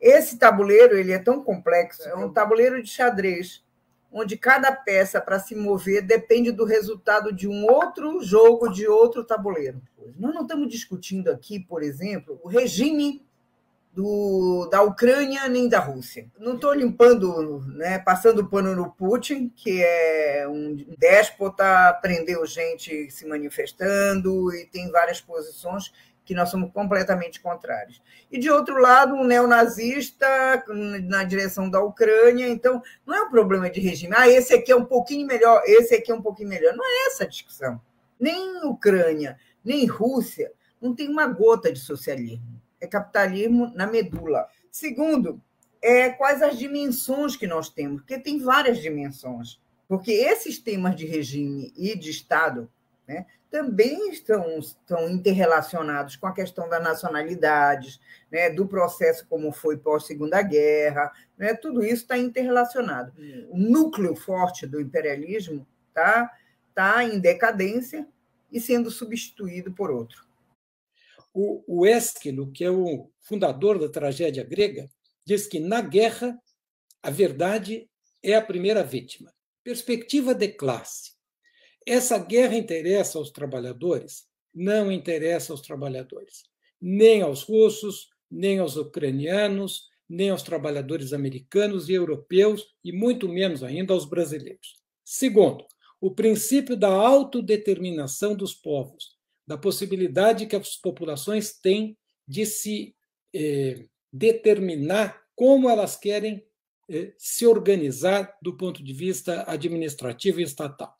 Esse tabuleiro ele é tão complexo, é um tabuleiro de xadrez, onde cada peça para se mover depende do resultado de um outro jogo de outro tabuleiro. Nós não estamos discutindo aqui, por exemplo, o regime da Ucrânia nem da Rússia. Não estou limpando, né, passando pano no Putin, que é um déspota, prendeu gente se manifestando e tem várias posições que nós somos completamente contrários. E, de outro lado, um neonazista na direção da Ucrânia. Então, não é um problema de regime. Esse aqui é um pouquinho melhor, esse aqui é um pouquinho melhor. Não é essa a discussão. Nem Ucrânia, nem Rússia não tem uma gota de socialismo. É capitalismo na medula. Segundo, quais as dimensões que nós temos, porque tem várias dimensões. Porque esses temas de regime e de Estado, né, também estão interrelacionados com a questão das nacionalidades, né, do processo como foi pós-Segunda Guerra, né, tudo isso está interrelacionado. O núcleo forte do imperialismo tá em decadência e sendo substituído por outro. O Ésquilo, que é o fundador da tragédia grega, diz que, na guerra, a verdade é a primeira vítima. Perspectiva de classe. Essa guerra interessa aos trabalhadores? Não interessa aos trabalhadores. Nem aos russos, nem aos ucranianos, nem aos trabalhadores americanos e europeus, e muito menos ainda aos brasileiros. Segundo, o princípio da autodeterminação dos povos, da possibilidade que as populações têm de se determinar como elas querem se organizar do ponto de vista administrativo e estatal.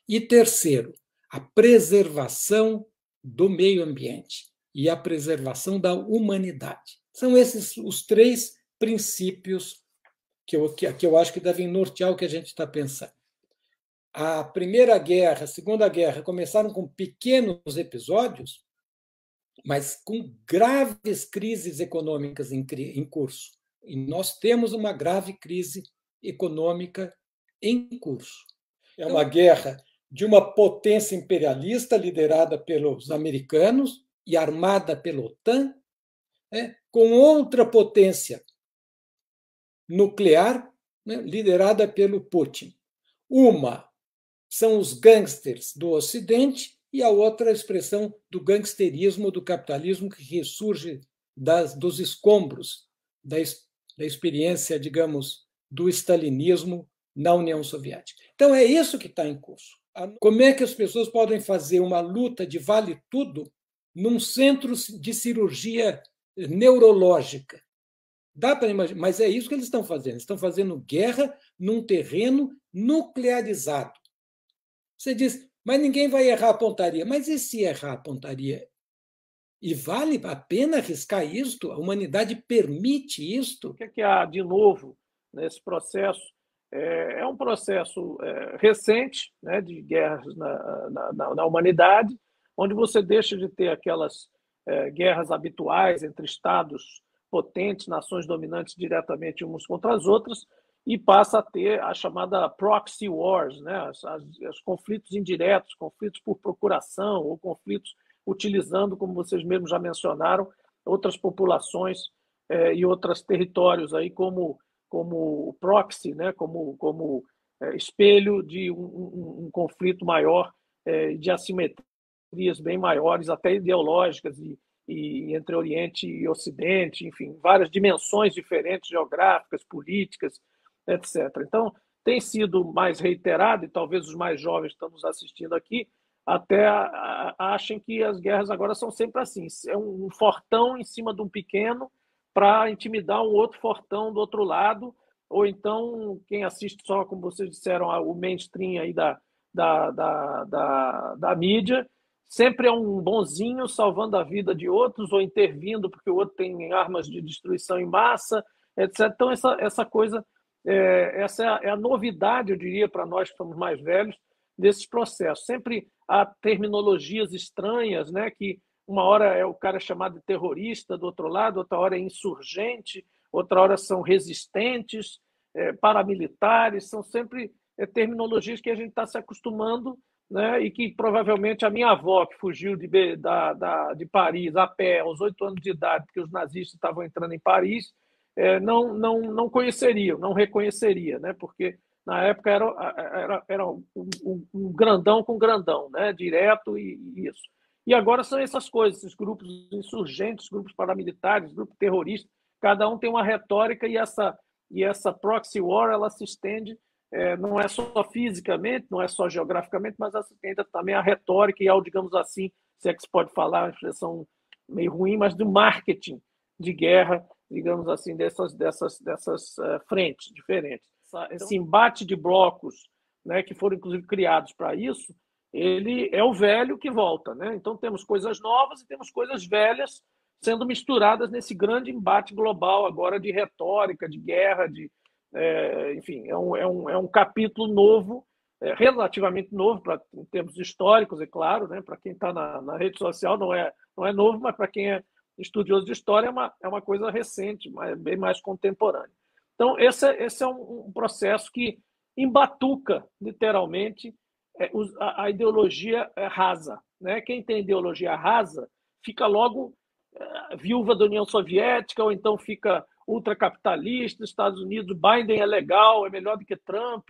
E terceiro, a preservação do meio ambiente e a preservação da humanidade. São esses os três princípios que eu acho que devem nortear o que a gente está pensando. A Primeira Guerra, a Segunda Guerra começaram com pequenos episódios, mas com graves crises econômicas em curso. E nós temos uma grave crise econômica em curso. É uma guerra de uma potência imperialista liderada pelos americanos e armada pela OTAN, com outra potência nuclear, liderada pelo Putin. Uma são os gangsters do Ocidente e a outra a expressão do gangsterismo do capitalismo que ressurge dos escombros da experiência, digamos, do stalinismo na União Soviética. Então, é isso que está em curso. Como é que as pessoas podem fazer uma luta de vale tudo num centro de cirurgia neurológica? Dá para imaginar, mas é isso que eles estão fazendo. Eles estão fazendo guerra num terreno nuclearizado. Você diz, mas ninguém vai errar a pontaria. Mas e se errar a pontaria? E vale a pena arriscar isto? A humanidade permite isto? O que há de novo nesse processo? É um processo recente, né, de guerras na humanidade, onde você deixa de ter aquelas guerras habituais entre estados potentes, nações dominantes diretamente umas contra as outras, e passa a ter a chamada proxy wars, né? Os conflitos indiretos, conflitos por procuração ou conflitos utilizando, como vocês mesmos já mencionaram, outras populações e outros territórios aí como proxy, né? como espelho de um conflito maior, de assimetrias bem maiores, até ideológicas, e entre Oriente e Ocidente, enfim, várias dimensões diferentes, geográficas, políticas, etc. Então, tem sido mais reiterado, e talvez os mais jovens que estão nos assistindo aqui até achem que as guerras agora são sempre assim. É um fortão em cima de um pequeno para intimidar um outro fortão do outro lado, ou então, quem assiste só, como vocês disseram, o mainstream aí da mídia, sempre é um bonzinho salvando a vida de outros ou intervindo porque o outro tem armas de destruição em massa, etc. Então, essa coisa... essa é a novidade, eu diria, para nós que somos mais velhos, desses processos. Sempre há terminologias estranhas, né? Que uma hora o cara é chamado de terrorista, do outro lado, outra hora é insurgente, outra hora são resistentes, paramilitares, são sempre terminologias que a gente está se acostumando, né? E que provavelmente a minha avó, que fugiu de Paris a pé aos 8 anos de idade, porque os nazistas estavam entrando em Paris, não conheceria, não reconheceria, né? Porque na época era um grandão com grandão, né? Direto e isso. E agora são essas coisas, esses grupos insurgentes, grupos paramilitares, grupos terroristas, cada um tem uma retórica e essa proxy war ela se estende, não é só fisicamente, não é só geograficamente, mas ela se estende também a retórica e ao, digamos assim, se é que se pode falar, uma expressão meio ruim, mas do marketing de guerra, digamos assim, dessas frentes diferentes. Esse embate de blocos, né, que foram inclusive criados para isso, ele é o velho que volta, né? Então temos coisas novas e temos coisas velhas sendo misturadas nesse grande embate global agora de retórica, de guerra, enfim, é um capítulo novo, relativamente novo em termos históricos, é claro, né? Para quem está na rede social não é novo, mas para quem é estudioso de história é uma coisa recente, bem mais contemporânea. Então esse é um processo que embatuca literalmente a ideologia rasa, né? Quem tem ideologia rasa fica logo viúva da União Soviética, ou então fica ultracapitalista, Estados Unidos, Biden é legal, é melhor do que Trump,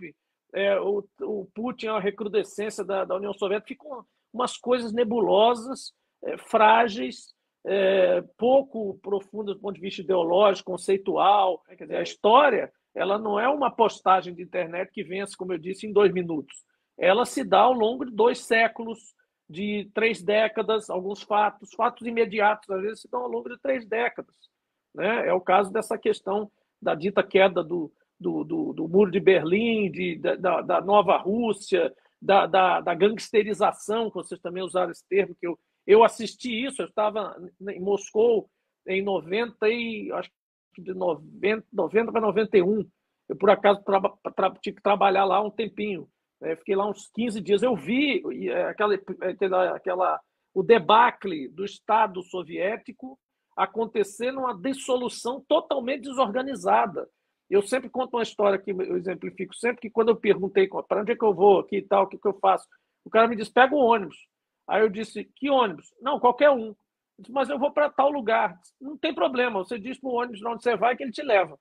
o Putin é uma recrudescência da União Soviética, ficam umas coisas nebulosas, frágeis, pouco profundas do ponto de vista ideológico, conceitual. Quer dizer, a história ela não é uma postagem de internet que vence, como eu disse, em 2 minutos. Ela se dá ao longo de 2 séculos, de 3 décadas, alguns fatos imediatos, às vezes se dão ao longo de 3 décadas. Né? É o caso dessa questão da dita queda do Muro de Berlim, da Nova Rússia, da gangsterização, que vocês também usaram esse termo, que eu assisti isso, eu estava em Moscou em 90, acho que de 90 para 91. Eu, por acaso, tive que trabalhar lá um tempinho. Fiquei lá uns 15 dias. Eu vi o debacle do Estado soviético acontecer numa dissolução totalmente desorganizada. Eu sempre conto uma história que eu exemplifico sempre, que quando eu perguntei para onde é que eu vou aqui e tal, o que eu faço, o cara me disse, pega o ônibus. Aí eu disse, que ônibus? Não, qualquer um. Eu disse, mas eu vou para tal lugar. Não tem problema, você diz para o ônibus onde você vai que ele te leva.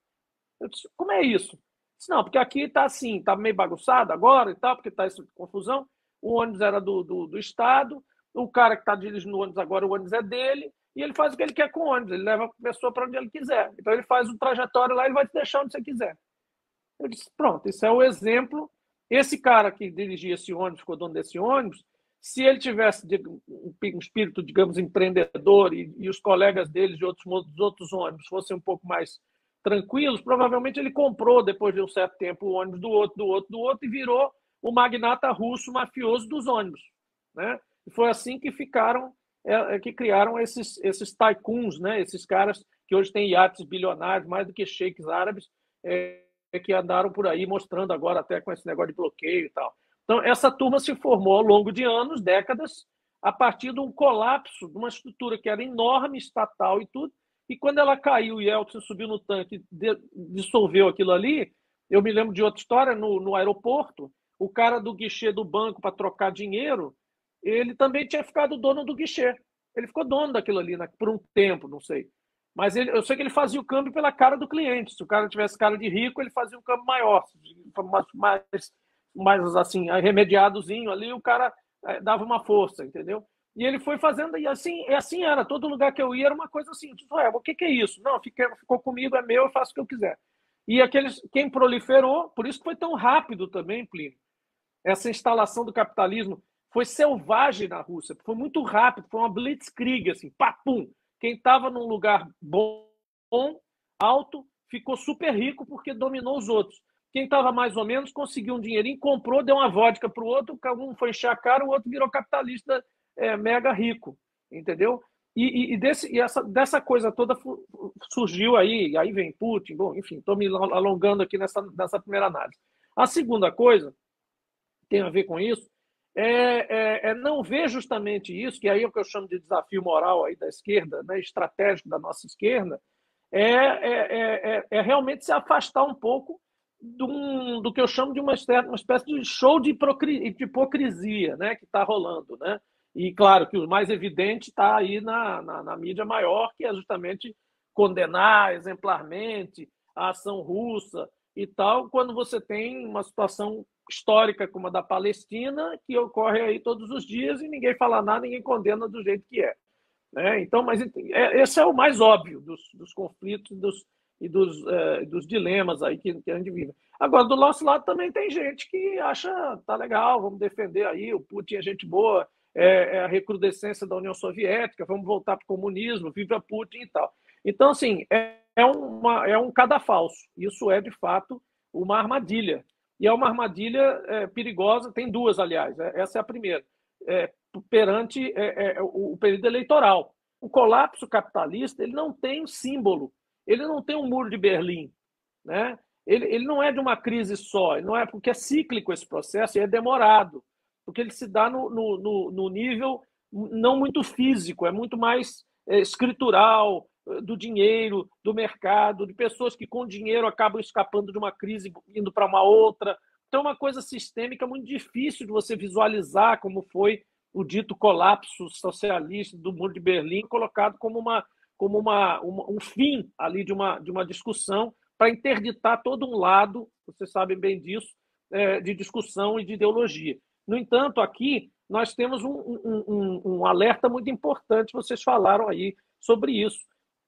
Eu disse, como é isso? Disse, não, porque aqui está assim, está meio bagunçado agora e tal, porque está essa confusão. O ônibus era do Estado, o cara que está dirigindo o ônibus agora, o ônibus é dele, e ele faz o que ele quer com o ônibus, ele leva a pessoa para onde ele quiser. Então ele faz um trajetório lá e ele vai te deixar onde você quiser. Eu disse, pronto, esse é o exemplo. Esse cara que dirigia esse ônibus, ficou dono desse ônibus, se ele tivesse um espírito, digamos, empreendedor e os colegas dele dos outros ônibus fossem um pouco mais tranquilos, provavelmente ele comprou, depois de um certo tempo, o ônibus do outro e virou o magnata russo mafioso dos ônibus. Né? E foi assim que que criaram esses tycoons, né? Esses caras que hoje têm iates bilionários, mais do que sheiks árabes, que andaram por aí mostrando agora até com esse negócio de bloqueio e tal. Então, essa turma se formou ao longo de anos, décadas, a partir de um colapso de uma estrutura que era enorme, estatal e tudo, e quando ela caiu e Yeltsin subiu no tanque e dissolveu aquilo ali, eu me lembro de outra história, no aeroporto, o cara do guichê do banco para trocar dinheiro, ele também tinha ficado dono do guichê. Ele ficou dono daquilo ali por um tempo, não sei. Mas eu sei que ele fazia o câmbio pela cara do cliente. Se o cara tivesse cara de rico, ele fazia um câmbio maior, mais assim, remediadozinho ali, o cara dava uma força, entendeu? E ele foi fazendo, e assim era. Todo lugar que eu ia era uma coisa assim. O que é isso? Não, ficou comigo, é meu, eu faço o que eu quiser. E quem proliferou, por isso que foi tão rápido também, Plínio. Essa instalação do capitalismo foi selvagem na Rússia, foi muito rápido, foi uma blitzkrieg, assim, papum. Quem estava num lugar bom, alto, ficou super rico porque dominou os outros. Quem estava mais ou menos conseguiu um dinheirinho, comprou, deu uma vodka para o outro, um foi encher a cara, o outro virou capitalista mega rico, entendeu? Dessa coisa toda surgiu aí vem Putin, bom, enfim, estou me alongando aqui nessa primeira análise. A segunda coisa, tem a ver com isso, não ver justamente isso, que aí é o que eu chamo de desafio moral aí da esquerda, né, estratégico da nossa esquerda, realmente se afastar um pouco do que eu chamo de uma espécie de show de hipocrisia, né, que está rolando. Né? E, claro, que o mais evidente está aí na mídia maior, que é justamente condenar exemplarmente a ação russa e tal, quando você tem uma situação histórica como a da Palestina, que ocorre aí todos os dias e ninguém fala nada, ninguém condena do jeito que é. Né? Então, mas esse é o mais óbvio dos conflitos dos dilemas aí que a gente vive. Agora, do nosso lado também tem gente que acha, tá legal, vamos defender aí, o Putin é gente boa, é a recrudescência da União Soviética, vamos voltar para o comunismo, viva Putin e tal. Então, assim, é um cadafalso. Isso é, de fato, uma armadilha. E é uma armadilha perigosa, tem duas, aliás. Essa é a primeira. Perante o período eleitoral. O colapso capitalista ele não tem um símbolo, ele não tem um muro de Berlim. Né? Ele não é de uma crise só, não é porque é cíclico esse processo e é demorado, porque ele se dá no nível não muito físico, é muito mais escritural, do dinheiro, do mercado, de pessoas que com dinheiro acabam escapando de uma crise indo para uma outra. Então, é uma coisa sistêmica muito difícil de você visualizar como foi o dito colapso socialista do Muro de Berlim, colocado como um fim ali de uma discussão para interditar todo um lado, vocês sabem bem disso, de discussão e de ideologia. No entanto, aqui nós temos um alerta muito importante, vocês falaram aí sobre isso.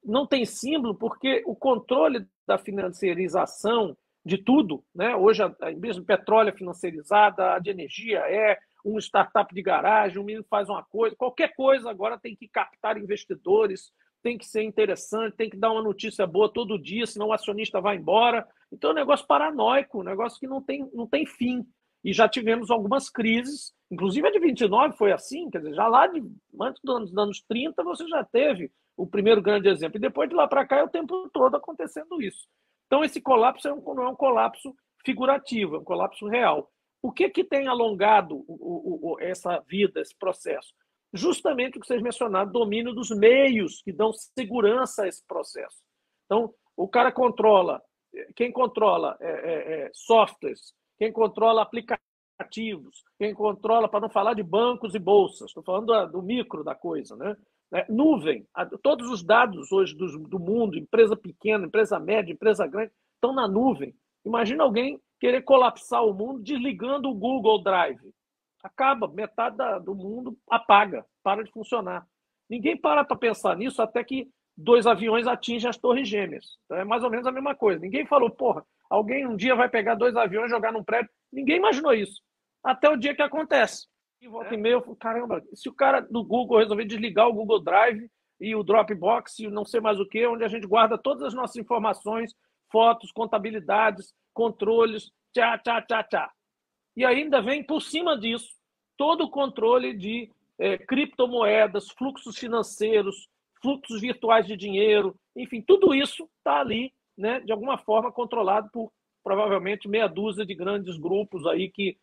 Não tem símbolo porque o controle da financiarização de tudo, né? Hoje mesmo petróleo é financiarizada, a de energia um startup de garagem, um menino faz uma coisa, qualquer coisa agora tem que captar investidores, tem que ser interessante, tem que dar uma notícia boa todo dia, senão o acionista vai embora. Então é um negócio paranoico, um negócio que não tem fim. E já tivemos algumas crises, inclusive a de 29 foi assim, quer dizer, já lá antes dos anos 30 você já teve o primeiro grande exemplo. E depois de lá para cá é o tempo todo acontecendo isso. Então esse colapso não é um colapso figurativo, é um colapso real. O que tem alongado essa vida, esse processo? Justamente o que vocês mencionaram, domínio dos meios que dão segurança a esse processo. Então, o cara controla, quem controla softwares, quem controla aplicativos, quem controla, para não falar de bancos e bolsas, estou falando do micro da coisa, né? Nuvem, todos os dados hoje do mundo, empresa pequena, empresa média, empresa grande, estão na nuvem. Imagina alguém querer colapsar o mundo desligando o Google Drive. Acaba, metade do mundo apaga, para de funcionar. Ninguém para pensar nisso até que 2 aviões atingem as torres gêmeas. Então é mais ou menos a mesma coisa. Ninguém falou, porra, alguém um dia vai pegar 2 aviões e jogar num prédio. Ninguém imaginou isso. Até o dia que acontece. E volta e meia, eu falo, caramba, se o cara do Google resolver desligar o Google Drive e o Dropbox e não sei mais o que, onde a gente guarda todas as nossas informações, fotos, contabilidades, controles, tchá. E ainda vem por cima disso todo o controle de criptomoedas, fluxos financeiros, fluxos virtuais de dinheiro, enfim, tudo isso está ali, né, de alguma forma controlado por provavelmente meia dúzia de grandes grupos aí que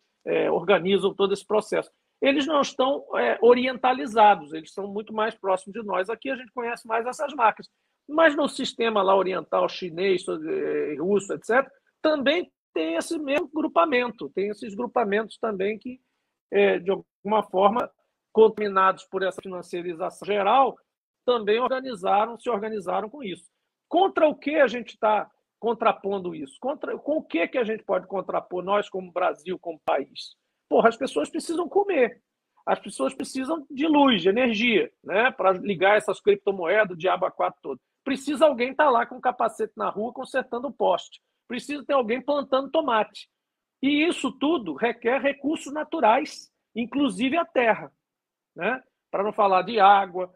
organizam todo esse processo. Eles não estão orientalizados, eles são muito mais próximos de nós. Aqui a gente conhece mais essas máquinas. Mas no sistema lá oriental, chinês, russo, etc., também tem esse mesmo grupamento, tem esses grupamentos também que, de alguma forma, contaminados por essa financiarização geral, também se organizaram com isso. Contra o que a gente está contrapondo isso? Com o que a gente pode contrapor, nós como Brasil, como país? Porra, as pessoas precisam comer, as pessoas precisam de luz, de energia, né, para ligar essas criptomoedas, o diabo a quatro todo. Precisa alguém estar lá com um capacete na rua consertando o poste. Precisa ter alguém plantando tomate. E isso tudo requer recursos naturais, inclusive a terra, né? Para não falar de água,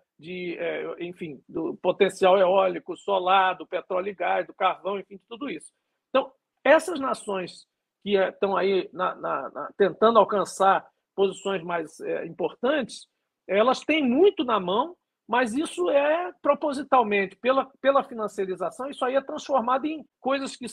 enfim, do potencial eólico, solar, do petróleo e gás, do carvão, enfim, de tudo isso. Então, essas nações que estão aí tentando alcançar posições mais importantes, elas têm muito na mão, mas isso é propositalmente, pela financiarização, isso aí é transformado em coisas que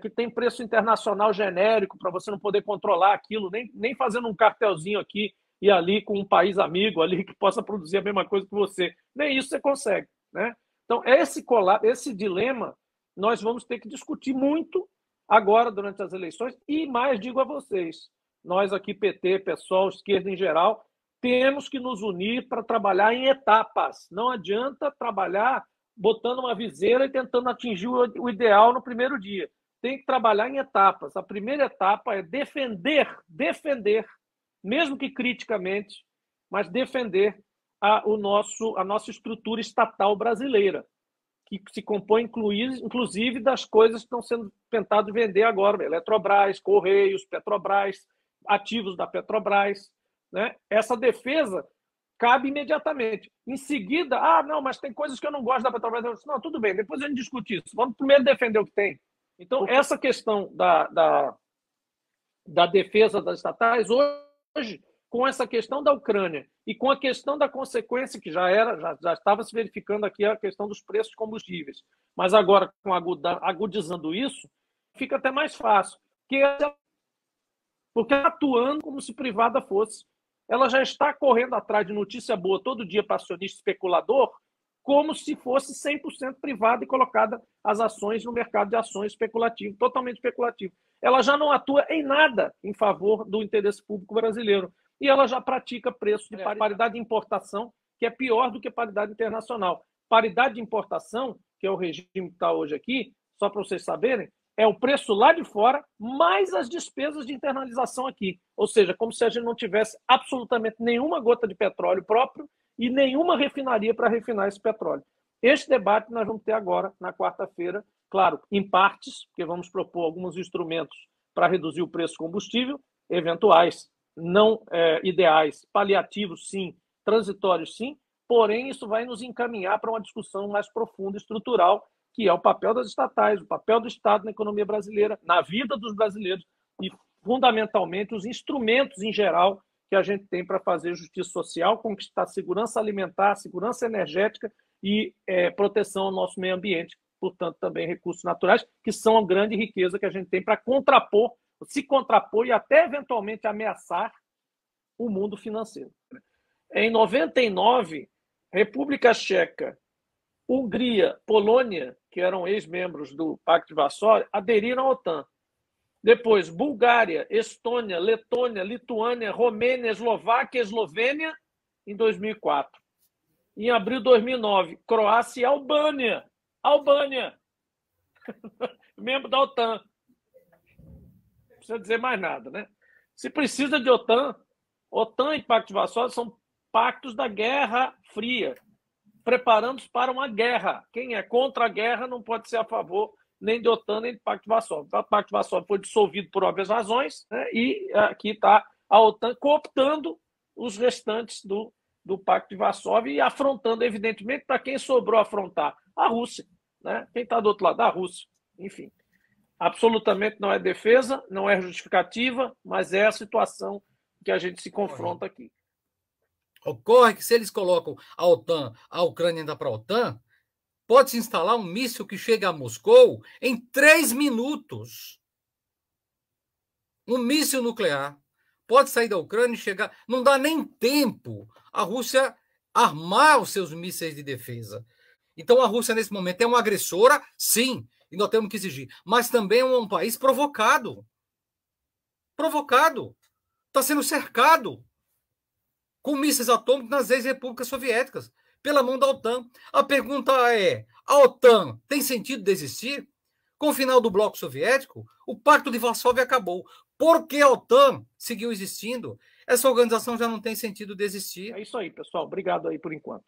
têm preço internacional genérico, para você não poder controlar aquilo, nem fazendo um cartelzinho aqui e ali com um país amigo ali que possa produzir a mesma coisa que você. Nem isso você consegue. Né? Então, esse dilema nós vamos ter que discutir muito agora, durante as eleições, e mais digo a vocês, nós aqui, PT, PSOL, esquerda em geral, temos que nos unir para trabalhar em etapas. Não adianta trabalhar botando uma viseira e tentando atingir o ideal no primeiro dia. Tem que trabalhar em etapas. A primeira etapa é defender, mesmo que criticamente, mas defender a nossa estrutura estatal brasileira, que se compõe, inclusive, das coisas que estão sendo tentadas vender agora: Eletrobras, Correios, Petrobras, ativos da Petrobras, né? Essa defesa cabe imediatamente. Em seguida, não, mas tem coisas que eu não gosto da Petrobras. Não, tudo bem, depois a gente discute isso. Vamos primeiro defender o que tem. Então, essa questão da defesa das estatais, hoje, com essa questão da Ucrânia e com a questão da consequência, que já estava se verificando aqui, a questão dos preços de combustíveis, mas agora, com agudizando isso, fica até mais fácil, porque atuando como se privada fosse. Ela já está correndo atrás de notícia boa todo dia para acionista especulador, como se fosse 100% privada e colocada as ações no mercado de ações especulativo, totalmente especulativo. Ela já não atua em nada em favor do interesse público brasileiro. E ela já pratica preço de paridade de importação, que é pior do que paridade internacional. Paridade de importação, que é o regime que está hoje aqui, só para vocês saberem, é o preço lá de fora, mais as despesas de internalização aqui. Ou seja, como se a gente não tivesse absolutamente nenhuma gota de petróleo próprio e nenhuma refinaria para refinar esse petróleo. Este debate nós vamos ter agora, na quarta-feira, claro, em partes, porque vamos propor alguns instrumentos para reduzir o preço do combustível, eventuais, não ideais, paliativos, sim, transitórios, sim, porém isso vai nos encaminhar para uma discussão mais profunda e estrutural, que é o papel das estatais, o papel do Estado na economia brasileira, na vida dos brasileiros e, fundamentalmente, os instrumentos em geral que a gente tem para fazer justiça social, conquistar segurança alimentar, segurança energética e proteção ao nosso meio ambiente, portanto, também recursos naturais, que são a grande riqueza que a gente tem para se contrapor e até, eventualmente, ameaçar o mundo financeiro. Em 99, República Tcheca, Hungria, Polônia, que eram ex-membros do Pacto de Varsóvia, aderiram à OTAN. Depois, Bulgária, Estônia, Letônia, Lituânia, Romênia, Eslováquia, Eslovênia, em 2004. Em abril de 2009, Croácia e Albânia. Membro da OTAN. Não precisa dizer mais nada, né? Se precisa de OTAN e Pacto de Varsóvia são pactos da Guerra Fria, preparando-os para uma guerra. Quem é contra a guerra não pode ser a favor nem de OTAN, nem de Pacto de Varsóvia. O Pacto de Varsóvia foi dissolvido por óbvias razões, né? E aqui está a OTAN cooptando os restantes do Pacto de Varsóvia e afrontando, evidentemente, para quem sobrou afrontar? A Rússia, né? Quem está do outro lado? A Rússia. Enfim, absolutamente não é defesa, não é justificativa, mas é a situação que a gente se confronta aqui. Ocorre que, se eles colocam a OTAN, a Ucrânia ainda para a OTAN, pode-se instalar um míssil que chega a Moscou em 3 minutos. Um míssil nuclear. Pode sair da Ucrânia e chegar... Não dá nem tempo a Rússia armar os seus mísseis de defesa. Então, a Rússia, nesse momento, é uma agressora, sim, e nós temos que exigir. Mas também é um país provocado. Provocado. Está sendo cercado com mísseis atômicos nas ex-repúblicas soviéticas, pela mão da OTAN. A pergunta é, a OTAN tem sentido de existir? Com o final do bloco soviético, o Pacto de Varsóvia acabou. Por que a OTAN seguiu existindo? Essa organização já não tem sentido de existir. É isso aí, pessoal. Obrigado aí por enquanto.